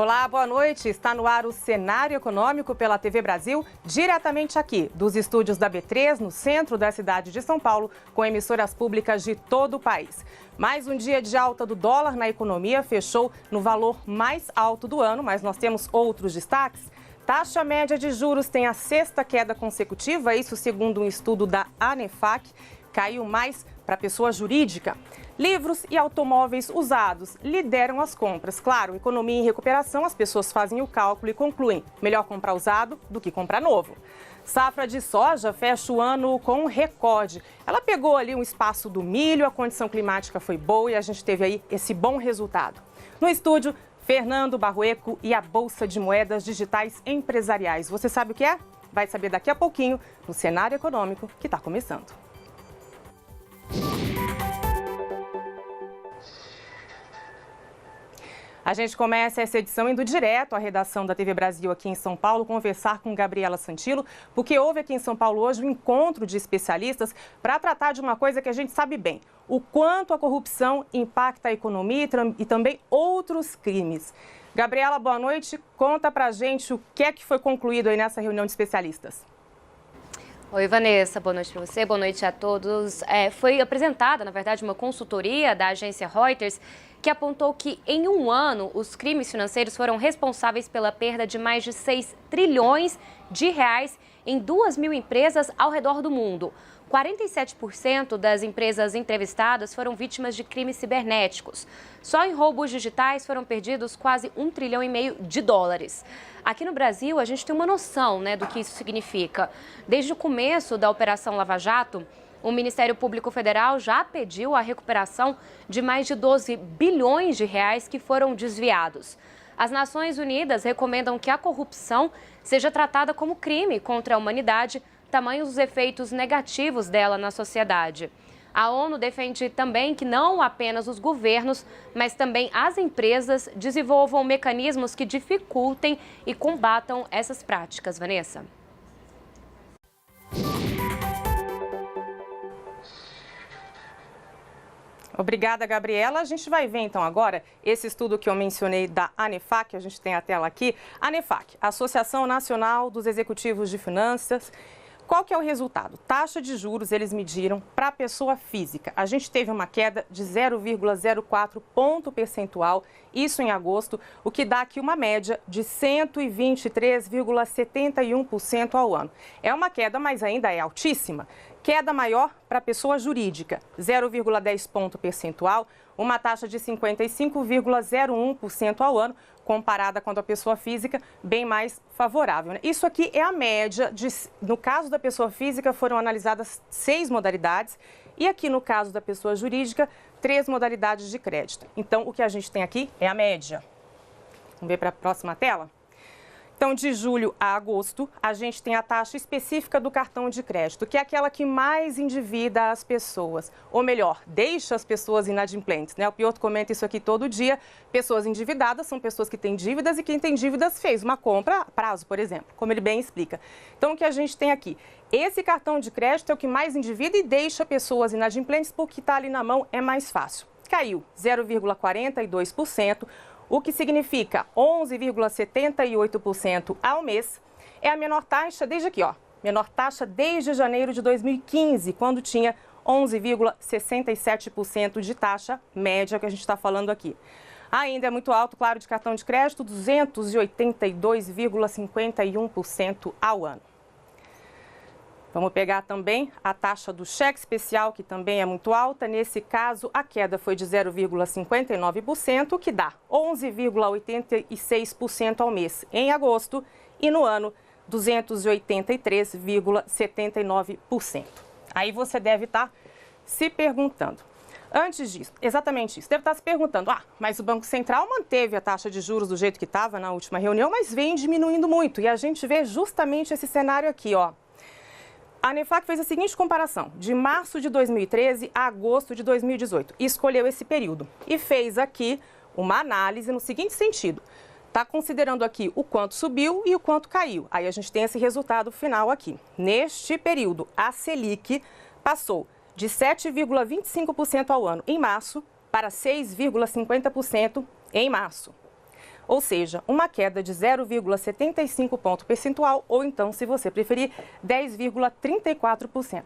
Olá, boa noite. Está no ar o Cenário Econômico pela TV Brasil, diretamente aqui dos estúdios da B3, no centro da cidade de São Paulo, com emissoras públicas de todo o país. Mais um dia de alta do dólar na economia, fechou no valor mais alto do ano, mas nós temos outros destaques. Taxa média de juros tem a sexta queda consecutiva, isso segundo um estudo da ANEFAC, caiu mais para a pessoa jurídica. Livros e automóveis usados lideram as compras. Claro, economia em recuperação, as pessoas fazem o cálculo e concluem: melhor comprar usado do que comprar novo. Safra de soja fecha o ano com um recorde. Ela pegou ali um espaço do milho, a condição climática foi boa e a gente teve aí esse bom resultado. No estúdio, Fernando Barrueco e a Bolsa de Moedas Digitais Empresariais. Você sabe o que é? Vai saber daqui a pouquinho no Cenário Econômico que está começando. A gente começa essa edição indo direto à redação da TV Brasil aqui em São Paulo, conversar com Gabriela Santillo, porque houve aqui em São Paulo hoje um encontro de especialistas para tratar de uma coisa que a gente sabe bem: o quanto a corrupção impacta a economia e também outros crimes. Gabriela, boa noite. Conta pra gente o que é que foi concluído aí nessa reunião de especialistas. Oi, Vanessa, boa noite para você, boa noite a todos. Foi apresentada, na verdade, uma consultoria da agência Reuters que apontou que, em um ano, os crimes financeiros foram responsáveis pela perda de mais de 6 trilhões de reais em 2.000 empresas ao redor do mundo. 47% das empresas entrevistadas foram vítimas de crimes cibernéticos. Só em roubos digitais foram perdidos quase 1,5 trilhão de dólares. Aqui no Brasil, a gente tem uma noção, do que isso significa. Desde o começo da Operação Lava Jato, o Ministério Público Federal já pediu a recuperação de mais de 12 bilhões de reais que foram desviados. As Nações Unidas recomendam que a corrupção seja tratada como crime contra a humanidade, tamanhos os efeitos negativos dela na sociedade. A ONU defende também que não apenas os governos, mas também as empresas desenvolvam mecanismos que dificultem e combatam essas práticas. Vanessa. Obrigada, Gabriela. A gente vai ver, então, agora esse estudo que eu mencionei da ANEFAC, a gente tem a tela aqui. ANEFAC, Associação Nacional dos Executivos de Finanças. Qual que é o resultado? Taxa de juros, eles mediram para a pessoa física. A gente teve uma queda de 0,04 ponto percentual, isso em agosto, o que dá aqui uma média de 123,71% ao ano. É uma queda, mas ainda é altíssima. Queda maior para a pessoa jurídica, 0,10 ponto percentual, uma taxa de 55,01% ao ano, comparada com a pessoa física, bem mais favorável. Isso aqui é a média. No caso da pessoa física, foram analisadas 6 modalidades e aqui no caso da pessoa jurídica, 3 modalidades de crédito. Então, o que a gente tem aqui é a média. Vamos ver para a próxima tela? Então, de julho a agosto, a gente tem a taxa específica do cartão de crédito, que é aquela que mais endivida as pessoas. Ou melhor, deixa as pessoas inadimplentes, O Piotr comenta isso aqui todo dia. Pessoas endividadas são pessoas que têm dívidas e quem tem dívidas fez uma compra a prazo, por exemplo, como ele bem explica. Então, o que a gente tem aqui? Esse cartão de crédito é o que mais endivida e deixa pessoas inadimplentes porque está ali na mão, é mais fácil. Caiu 0,42%. O que significa 11,78% ao mês. É a menor taxa desde aqui, menor taxa desde janeiro de 2015, quando tinha 11,67% de taxa média que a gente está falando aqui. Ainda é muito alto, claro, de cartão de crédito, 282,51% ao ano. Vamos pegar também a taxa do cheque especial, que também é muito alta. Nesse caso, a queda foi de 0,59%, que dá 11,86% ao mês em agosto e no ano 283,79%. Aí você deve estar se perguntando. Antes disso, exatamente isso, deve estar se perguntando, mas o Banco Central manteve a taxa de juros do jeito que estava na última reunião, mas vem diminuindo muito. E a gente vê justamente esse cenário aqui, A ANEFAC fez a seguinte comparação, de março de 2013 a agosto de 2018, e escolheu esse período. E fez aqui uma análise no seguinte sentido, está considerando aqui o quanto subiu e o quanto caiu. Aí a gente tem esse resultado final aqui. Neste período, a Selic passou de 7,25% ao ano em março para 6,50% em março. ou seja, uma queda de 0,75 ponto percentual, ou então, se você preferir, 10,34%.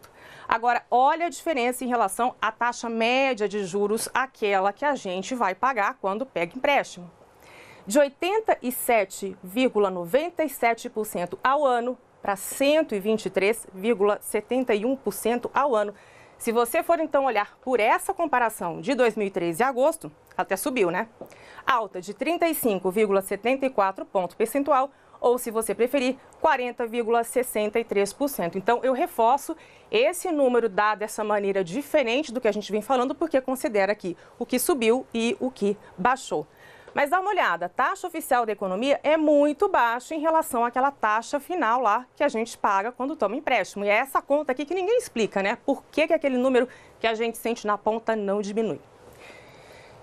Agora, olha a diferença em relação à taxa média de juros, aquela que a gente vai pagar quando pega empréstimo. De 87,97% ao ano para 123,71% ao ano. Se você for então olhar por essa comparação de 2013 a agosto, até subiu, né? Alta de 35,74 ponto percentual, ou se você preferir, 40,63%. Então, eu reforço esse número dado dessa maneira diferente do que a gente vem falando, porque considera aqui o que subiu e o que baixou. Mas dá uma olhada, a taxa oficial da economia é muito baixa em relação àquela taxa final lá que a gente paga quando toma empréstimo. E é essa conta aqui que ninguém explica, né? Por que aquele número que a gente sente na ponta não diminui?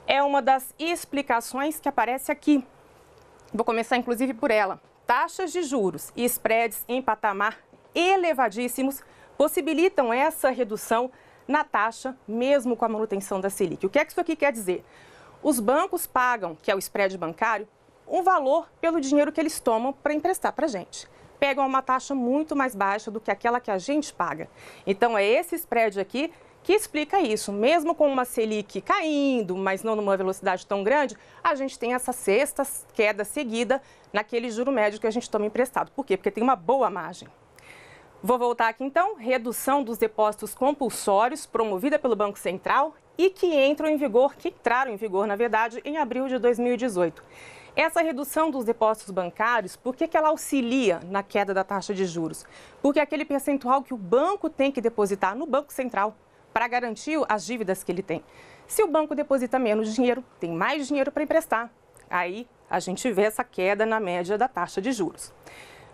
É uma das explicações que aparece aqui. Vou começar inclusive por ela. Taxas de juros e spreads em patamar elevadíssimos possibilitam essa redução na taxa, mesmo com a manutenção da Selic. O que é que isso aqui quer dizer? Os bancos pagam, que é o spread bancário, um valor pelo dinheiro que eles tomam para emprestar para a gente. Pegam uma taxa muito mais baixa do que aquela que a gente paga. Então, é esse spread aqui que explica isso. Mesmo com uma Selic caindo, mas não numa velocidade tão grande, a gente tem essa sexta queda seguida naquele juro médio que a gente toma emprestado. Por quê? Porque tem uma boa margem. Vou voltar aqui então. Redução dos depósitos compulsórios promovida pelo Banco Central e que entraram em vigor, na verdade, em abril de 2018. Essa redução dos depósitos bancários, por que ela auxilia na queda da taxa de juros? Porque é aquele percentual que o banco tem que depositar no Banco Central para garantir as dívidas que ele tem. Se o banco deposita menos dinheiro, tem mais dinheiro para emprestar. Aí a gente vê essa queda na média da taxa de juros.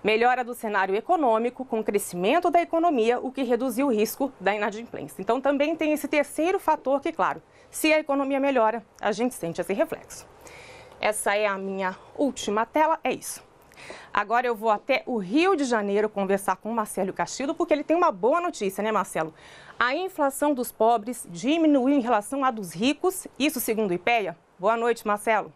Melhora do cenário econômico com o crescimento da economia, o que reduziu o risco da inadimplência. Então, também tem esse terceiro fator que, claro, se a economia melhora, a gente sente esse reflexo. Essa é a minha última tela, é isso. Agora eu vou até o Rio de Janeiro conversar com o Marcelo Castilho, porque ele tem uma boa notícia, né, Marcelo? A inflação dos pobres diminuiu em relação à dos ricos, isso segundo o IPEA. Boa noite, Marcelo.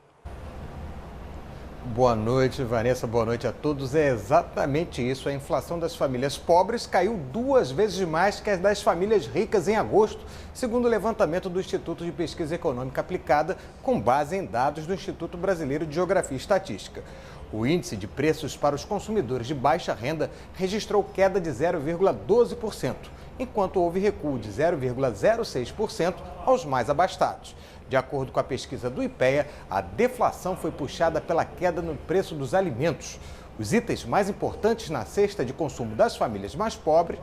Boa noite, Vanessa. Boa noite a todos. É exatamente isso. A inflação das famílias pobres caiu 2 vezes mais que a das famílias ricas em agosto, segundo o levantamento do Instituto de Pesquisa Econômica Aplicada, com base em dados do Instituto Brasileiro de Geografia e Estatística. O índice de preços para os consumidores de baixa renda registrou queda de 0,12%, enquanto houve recuo de 0,06% aos mais abastados. De acordo com a pesquisa do IPEA, a deflação foi puxada pela queda no preço dos alimentos. Os itens mais importantes na cesta de consumo das famílias mais pobres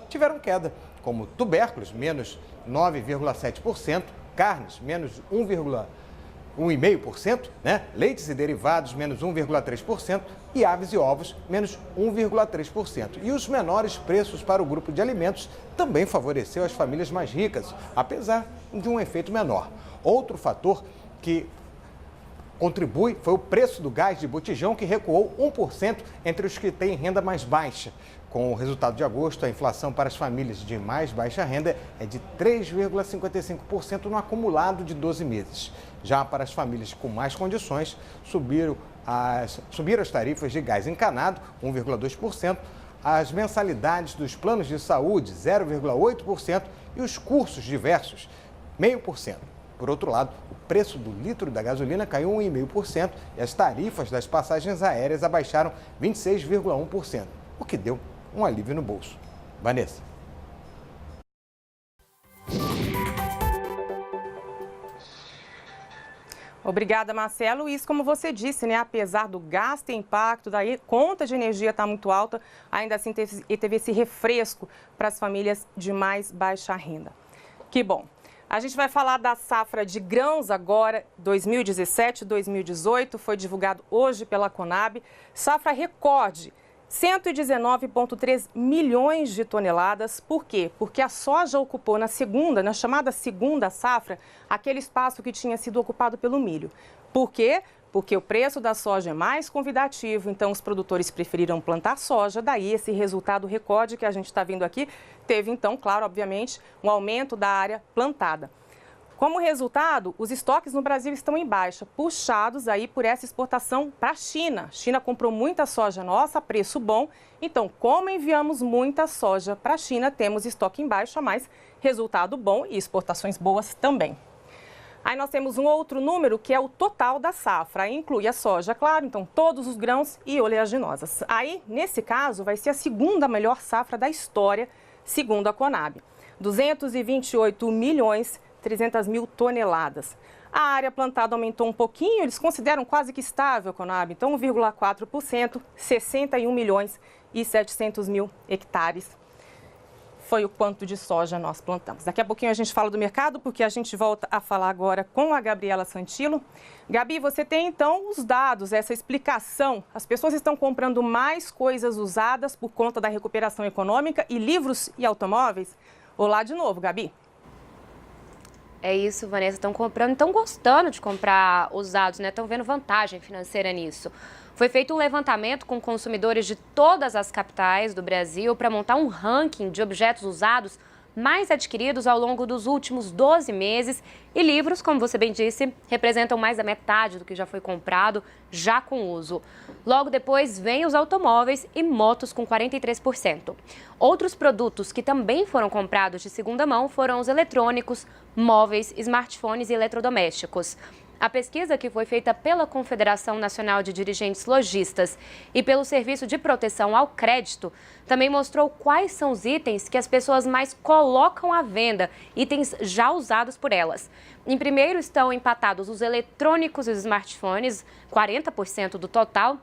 tiveram queda, como tubérculos, menos 9,7%, carnes, menos 1,5%, leites e derivados, menos 1,3%, e aves e ovos, menos 1,3%. E os menores preços para o grupo de alimentos também favoreceu as famílias mais ricas, apesar de um efeito menor. Outro fator que contribui foi o preço do gás de botijão, que recuou 1% entre os que têm renda mais baixa. Com o resultado de agosto, a inflação para as famílias de mais baixa renda é de 3,55% no acumulado de 12 meses. Já para as famílias com mais condições, subiram as tarifas de gás encanado, 1,2%, as mensalidades dos planos de saúde, 0,8%, e os cursos diversos, 0,5%. Por outro lado, o preço do litro da gasolina caiu 1,5% e as tarifas das passagens aéreas abaixaram 26,1%, o que deu um alívio no bolso. Vanessa. Obrigada, Marcelo. Isso, como você disse, né? Apesar do gasto e impacto da conta de energia estar muito alta, ainda assim teve esse refresco para as famílias de mais baixa renda. Que bom. A gente vai falar da safra de grãos agora, 2017-2018, foi divulgado hoje pela Conab. Safra recorde, 119,3 milhões de toneladas. Por quê? Porque a soja ocupou na chamada segunda safra, aquele espaço que tinha sido ocupado pelo milho. Por quê? Porque o preço da soja é mais convidativo, então os produtores preferiram plantar soja, daí esse resultado recorde que a gente está vendo aqui, teve então, claro, obviamente, um aumento da área plantada. Como resultado, os estoques no Brasil estão em baixa, puxados aí por essa exportação para a China. A China comprou muita soja nossa, preço bom. Então, como enviamos muita soja para a China, temos estoque em baixa, mas resultado bom e exportações boas também. Aí nós temos um outro número que é o total da safra. Aí inclui a soja, claro, então todos os grãos e oleaginosas. Aí, nesse caso, vai ser a segunda melhor safra da história, segundo a Conab. 228 milhões 300 mil toneladas. A área plantada aumentou um pouquinho, eles consideram quase que estável, Conab, então 1,4%, 61 milhões e 700 mil hectares. Foi o quanto de soja nós plantamos. Daqui a pouquinho a gente fala do mercado, porque a gente volta a falar agora com a Gabriela Santillo. Gabi, você tem então os dados, essa explicação. As pessoas estão comprando mais coisas usadas por conta da recuperação econômica e livros e automóveis? Olá de novo, Gabi. É isso, Vanessa, estão comprando, estão gostando de comprar usados, né? Estão vendo vantagem financeira nisso. Foi feito um levantamento com consumidores de todas as capitais do Brasil para montar um ranking de objetos usados mais adquiridos ao longo dos últimos 12 meses. E livros, como você bem disse, representam mais da metade do que já foi comprado, já com uso. Logo depois, vem os automóveis e motos com 43%. Outros produtos que também foram comprados de segunda mão foram os eletrônicos, móveis, smartphones e eletrodomésticos. A pesquisa, que foi feita pela Confederação Nacional de Dirigentes Lojistas e pelo Serviço de Proteção ao Crédito, também mostrou quais são os itens que as pessoas mais colocam à venda, itens já usados por elas. Em primeiro estão empatados os eletrônicos e os smartphones, 40% do total,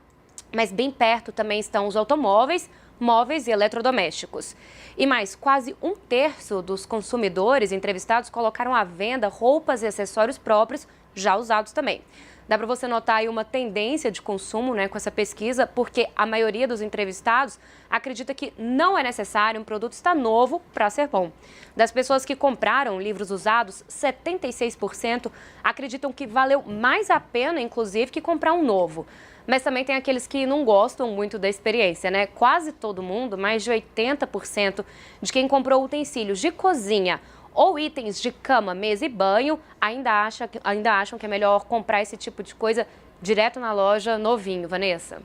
mas bem perto também estão os automóveis, móveis e eletrodomésticos. E mais, quase 1/3 dos consumidores entrevistados colocaram à venda roupas e acessórios próprios, já usados também. Dá para você notar aí uma tendência de consumo, né, com essa pesquisa, porque a maioria dos entrevistados acredita que não é necessário um produto estar novo para ser bom. Das pessoas que compraram livros usados, 76% acreditam que valeu mais a pena, inclusive, que comprar um novo. Mas também tem aqueles que não gostam muito da experiência, né? Quase todo mundo, mais de 80% de quem comprou utensílios de cozinha ou itens de cama, mesa e banho, ainda acham que é melhor comprar esse tipo de coisa direto na loja novinho. Vanessa?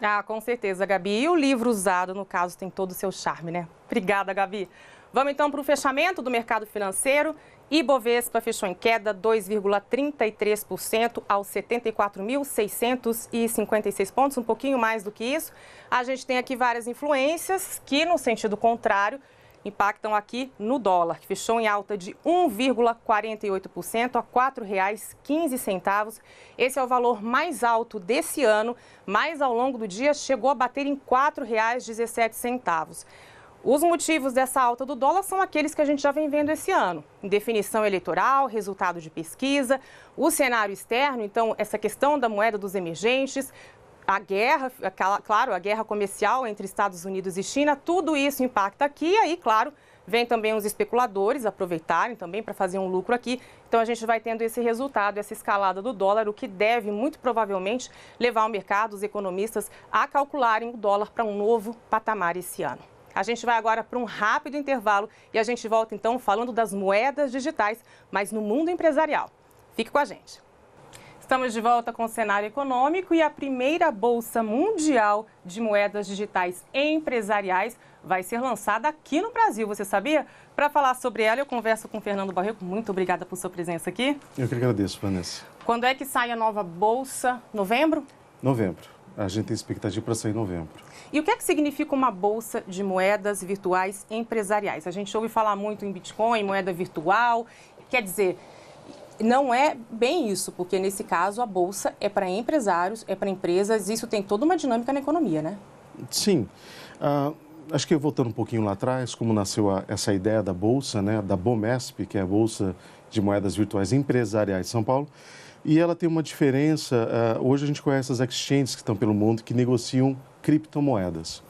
Ah, com certeza, Gabi. E o livro usado, no caso, tem todo o seu charme, né? Obrigada, Gabi. Vamos então para o fechamento do mercado financeiro. Ibovespa fechou em queda 2,33% aos 74.656 pontos, um pouquinho mais do que isso. A gente tem aqui várias influências que, no sentido contrário, impactam aqui no dólar, que fechou em alta de 1,48% a R$ 4,15. Esse é o valor mais alto desse ano, mas ao longo do dia chegou a bater em R$ 4,17. Os motivos dessa alta do dólar são aqueles que a gente já vem vendo esse ano. Indefinição eleitoral, resultado de pesquisa, o cenário externo, então essa questão da moeda dos emergentes, a guerra, claro, a guerra comercial entre Estados Unidos e China, tudo isso impacta aqui. E aí, claro, vem também os especuladores aproveitarem também para fazer um lucro aqui. Então a gente vai tendo esse resultado, essa escalada do dólar, o que deve muito provavelmente levar o mercado, os economistas, a calcularem o dólar para um novo patamar esse ano. A gente vai agora para um rápido intervalo e a gente volta então falando das moedas digitais, mas no mundo empresarial. Fique com a gente. Estamos de volta com o cenário econômico e a primeira Bolsa Mundial de Moedas Digitais Empresariais vai ser lançada aqui no Brasil, você sabia? Para falar sobre ela, eu converso com o Fernando Barreto. Muito obrigada por sua presença aqui. Eu que agradeço, Vanessa. Quando é que sai a nova Bolsa? Novembro? Novembro. A gente tem expectativa para sair em novembro. E o que é que significa uma bolsa de moedas virtuais empresariais? A gente ouve falar muito em Bitcoin, moeda virtual. Quer dizer, não é bem isso, porque nesse caso a bolsa é para empresários, é para empresas. Isso tem toda uma dinâmica na economia, né? Sim. Acho que voltando um pouquinho lá atrás, como nasceu essa ideia da bolsa, né, da BOMESP, que é a Bolsa de Moedas Virtuais Empresariais de São Paulo. E ela tem uma diferença, hoje a gente conhece as exchanges que estão pelo mundo que negociam criptomoedas.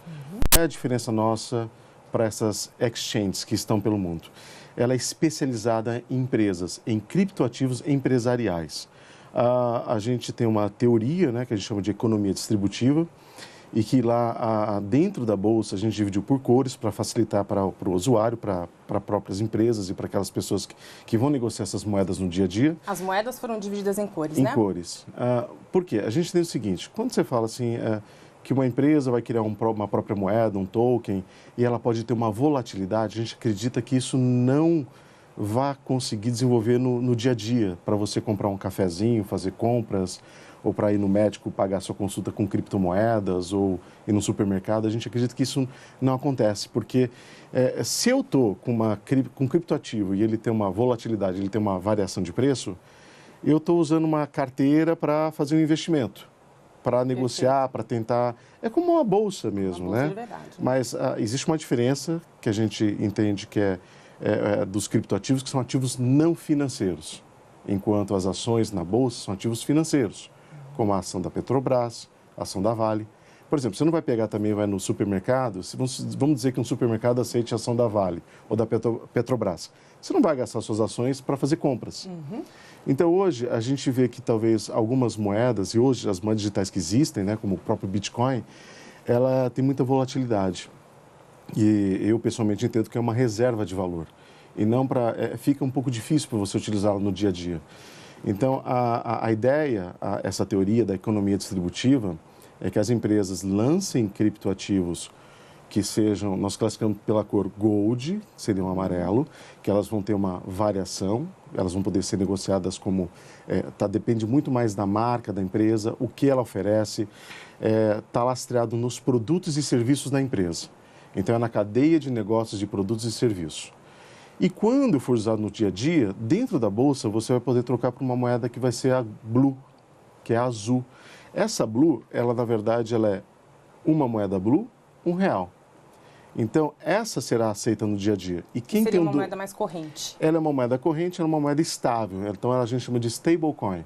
Qual é a diferença nossa para essas exchanges que estão pelo mundo? Ela é especializada em empresas, em criptoativos empresariais. A gente tem uma teoria, né, que a gente chama de economia distributiva, e que lá dentro da bolsa a gente dividiu por cores para facilitar para o usuário, para próprias empresas e para aquelas pessoas que vão negociar essas moedas no dia a dia. As moedas foram divididas em cores, né? Em cores. Por quê? A gente tem o seguinte, quando você fala assim, que uma empresa vai criar uma própria moeda, um token, e ela pode ter uma volatilidade, a gente acredita que isso não vai conseguir desenvolver no dia a dia, para você comprar um cafezinho, fazer compras, ou para ir no médico pagar sua consulta com criptomoedas, ou ir no supermercado. A gente acredita que isso não acontece, porque se eu estou com criptoativo e ele tem uma volatilidade, ele tem uma variação de preço, eu estou usando uma carteira para fazer um investimento, para negociar, para tentar... É como uma bolsa mesmo, uma bolsa, né? De verdade. Mas existe uma diferença que a gente entende que é dos criptoativos, que são ativos não financeiros, enquanto as ações na bolsa são ativos financeiros, como a ação da Petrobras, a ação da Vale. Por exemplo, você não vai pegar também, vai no supermercado, vamos dizer que um supermercado aceite a ação da Vale ou da Petrobras. Você não vai gastar suas ações para fazer compras. Uhum. Então, hoje, a gente vê que talvez algumas moedas, e hoje as moedas digitais que existem, né, como o próprio Bitcoin, ela tem muita volatilidade. E eu, pessoalmente, entendo que é uma reserva de valor. E não fica um pouco difícil para você utilizá-la no dia a dia. Então, a ideia, essa teoria da economia distributiva, é que as empresas lancem criptoativos que sejam, nós classificamos pela cor Gold, seria um amarelo, que elas vão ter uma variação, elas vão poder ser negociadas como, depende muito mais da marca da empresa, o que ela oferece, está lastreado nos produtos e serviços da empresa. Então, é na cadeia de negócios de produtos e serviços. E quando for usado no dia a dia, dentro da bolsa, você vai poder trocar por uma moeda que vai ser a Blue, que é a azul. Essa Blue, ela na verdade, ela é uma moeda Blue, R$1. Então, essa será aceita no dia a dia. E quem seria uma moeda mais corrente? Ela é uma moeda corrente, ela é uma moeda estável. Então, a gente chama de stablecoin.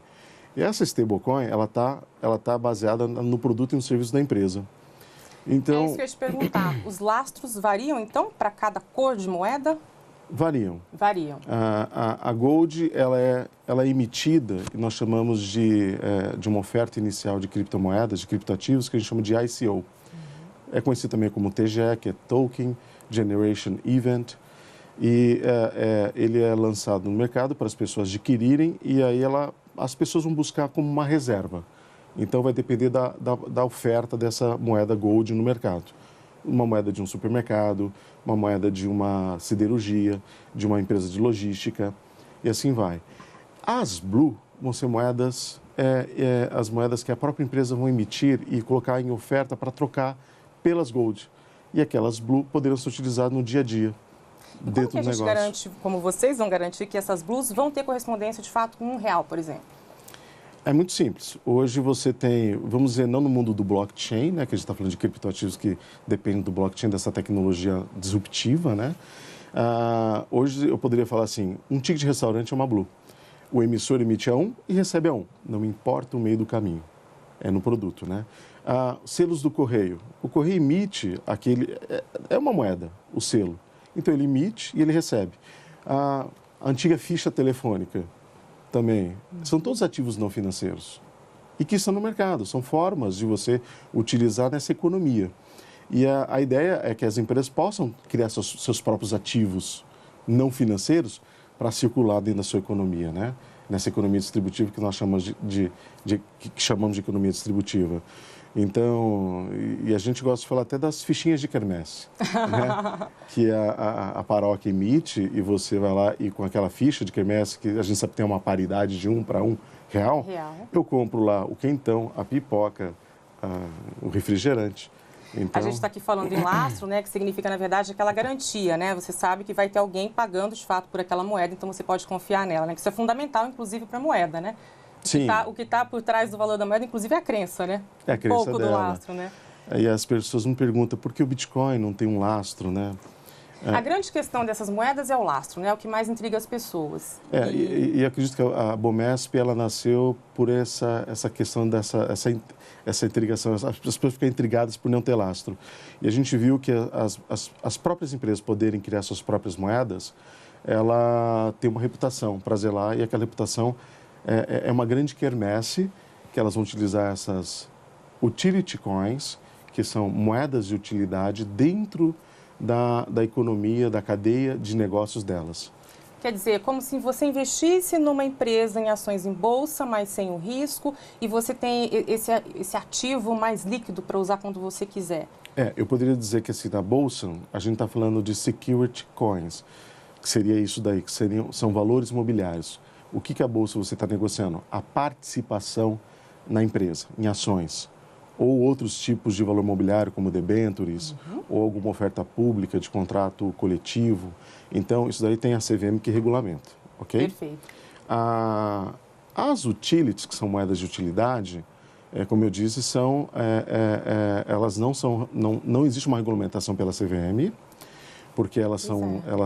E essa stablecoin, ela tá baseada no produto e no serviço da empresa. Então, é isso que eu ia te perguntar. Os lastros variam, então, para cada cor de moeda? Variam. Variam. A Gold, ela é emitida, e nós chamamos de uma oferta inicial de criptomoedas, de criptoativos, que a gente chama de ICO. Uhum. É conhecido também como TGE, que é Token Generation Event. E ele é lançado no mercado para as pessoas adquirirem, e aí as pessoas vão buscar como uma reserva. Então, vai depender da oferta dessa moeda Gold no mercado. Uma moeda de um supermercado, uma moeda de uma siderurgia, de uma empresa de logística, e assim vai. As Blue vão ser moedas, as moedas que a própria empresa vão emitir e colocar em oferta para trocar pelas Gold. E aquelas Blue poderão ser utilizadas no dia a dia, dentro do negócio. Como que a gente garante, como vocês vão garantir, que essas Blues vão ter correspondência de fato com R$1, por exemplo? É muito simples. Hoje você tem, vamos dizer, não no mundo do blockchain, né, que a gente está falando de criptoativos que dependem do blockchain, dessa tecnologia disruptiva, né? Hoje eu poderia falar assim, um ticket de restaurante é uma Blue. O emissor emite a 1 e recebe a 1. Não importa o meio do caminho. É no produto, né? Selos do correio. O correio emite aquele... É uma moeda, o selo. Então ele emite e ele recebe. A antiga ficha telefônica também. São todos ativos não financeiros e que estão no mercado, são formas de você utilizar nessa economia. E a ideia é que as empresas possam criar seus próprios ativos não financeiros para circular dentro da sua economia, né? Nessa economia distributiva que nós chamamos de economia distributiva. Então, e a gente gosta de falar até das fichinhas de quermesse, né? Que a paróquia emite e você vai lá e com aquela ficha de quermesse, que a gente sabe que tem uma paridade de 1 para R$1, eu compro lá o quentão, a pipoca, o refrigerante. Então... A gente está aqui falando em lastro, né, que significa, na verdade, aquela garantia, né? Você sabe que vai ter alguém pagando, de fato, por aquela moeda, então você pode confiar nela, né? Que isso é fundamental, inclusive, para a moeda, né? Sim. O que está por trás do valor da moeda, inclusive, é a crença, né? É a crença pouco dela. Do lastro, né? Aí as pessoas me perguntam por que o Bitcoin não tem um lastro, né? A grande questão dessas moedas é o lastro, né? É o que mais intriga as pessoas. E acredito que a Bomesp, ela nasceu por essa questão essa intrigação. As pessoas ficam intrigadas por não ter lastro. E a gente viu que as próprias empresas poderem criar suas próprias moedas, ela tem uma reputação para zelar, e aquela reputação é uma grande quermesse, que elas vão utilizar essas utility coins, que são moedas de utilidade dentro da economia, da cadeia de negócios delas. Quer dizer, como se você investisse numa empresa em ações em bolsa, mas sem o risco, e você tem esse ativo mais líquido para usar quando você quiser. Eu poderia dizer que assim, na bolsa, a gente está falando de security coins, que seria isso daí, que são valores imobiliários. O que a bolsa você está negociando? A participação na empresa, em ações, ou outros tipos de valor imobiliário, como debêntures, ou alguma oferta pública de contrato coletivo. Então, isso daí tem a CVM que regulamenta, ok? Perfeito. As utilities, que são moedas de utilidade, como eu disse, elas não existe uma regulamentação pela CVM, porque elas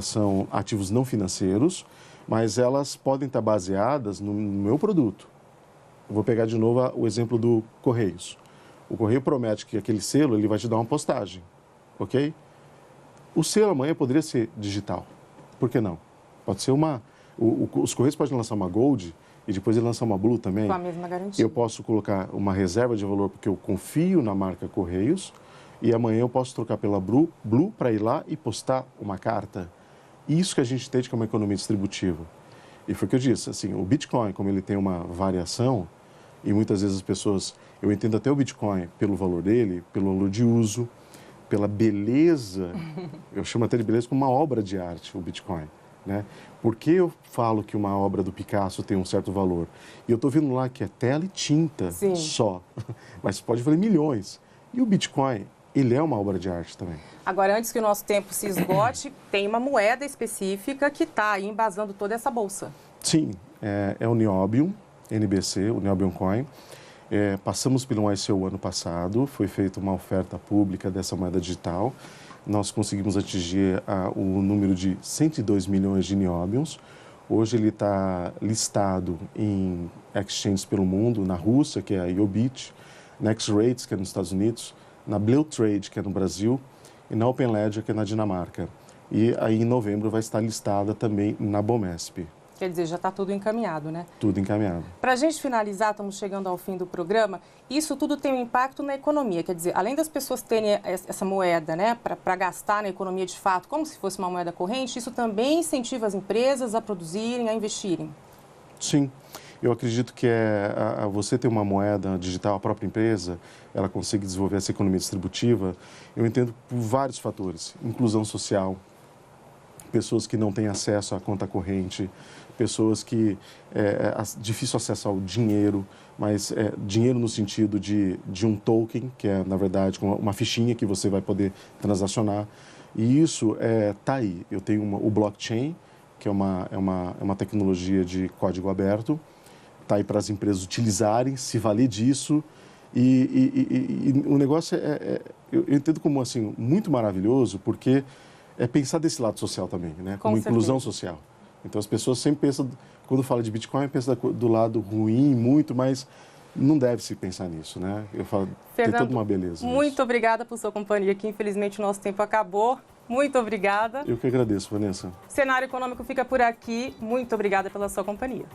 são ativos não financeiros, mas elas podem estar baseadas no meu produto. Eu vou pegar de novo o exemplo do Correios. O Correio promete que aquele selo ele vai te dar uma postagem, ok? O selo amanhã poderia ser digital. Por que não? Pode ser os Correios podem lançar uma Gold e depois ele lançar uma Blue também. Com a mesma garantia. Eu posso colocar uma reserva de valor porque eu confio na marca Correios e amanhã eu posso trocar pela Blue para ir lá e postar uma carta. Isso que a gente entende que é uma economia distributiva. E foi o que eu disse, assim, o Bitcoin, como ele tem uma variação, e muitas vezes as pessoas, eu entendo até o Bitcoin pelo valor dele, pelo valor de uso, pela beleza, eu chamo até de beleza como uma obra de arte, o Bitcoin, né? Por que eu falo que uma obra do Picasso tem um certo valor? E eu estou vendo lá que é tela e tinta só, mas pode valer milhões. E o Bitcoin, ele é uma obra de arte também. Agora, antes que o nosso tempo se esgote, tem uma moeda específica que está aí embasando toda essa bolsa. Sim, é o Niobium, NBC, o Niobium Coin. Passamos pelo um ICO ano passado, foi feita uma oferta pública dessa moeda digital. Nós conseguimos atingir o número de 102 milhões de Niobiums. Hoje ele está listado em exchanges pelo mundo, na Rússia, que é a Iobit, na X-Rates, que é nos Estados Unidos, na Blue Trade, que é no Brasil, e na Open Ledger, que é na Dinamarca. E aí em novembro vai estar listada também na Bomesp. Quer dizer, já está tudo encaminhado, né? Tudo encaminhado. Para a gente finalizar, estamos chegando ao fim do programa, isso tudo tem um impacto na economia. Quer dizer, além das pessoas terem essa moeda, né, para gastar na economia de fato, como se fosse uma moeda corrente, isso também incentiva as empresas a produzirem, a investirem. Sim. Eu acredito que você ter uma moeda digital, a própria empresa, ela consegue desenvolver essa economia distributiva, eu entendo por vários fatores. Inclusão social, pessoas que não têm acesso à conta corrente, pessoas que difícil acesso ao dinheiro, mas dinheiro no sentido de um token, que é, na verdade, uma fichinha que você vai poder transacionar. E isso está aí. Eu tenho o blockchain, que é uma tecnologia de código aberto, está aí para as empresas utilizarem, se valer disso. E o negócio eu entendo como assim, muito maravilhoso, porque é pensar desse lado social também, né? Como inclusão social. Então, as pessoas sempre pensam, quando fala de Bitcoin, pensam do lado ruim muito, mas não deve se pensar nisso, né? Eu falo, Fernando, tem toda uma beleza. Muito obrigada por sua companhia aqui. Infelizmente, o nosso tempo acabou. Muito obrigada. Eu que agradeço, Vanessa. O Cenário Econômico fica por aqui. Muito obrigada pela sua companhia.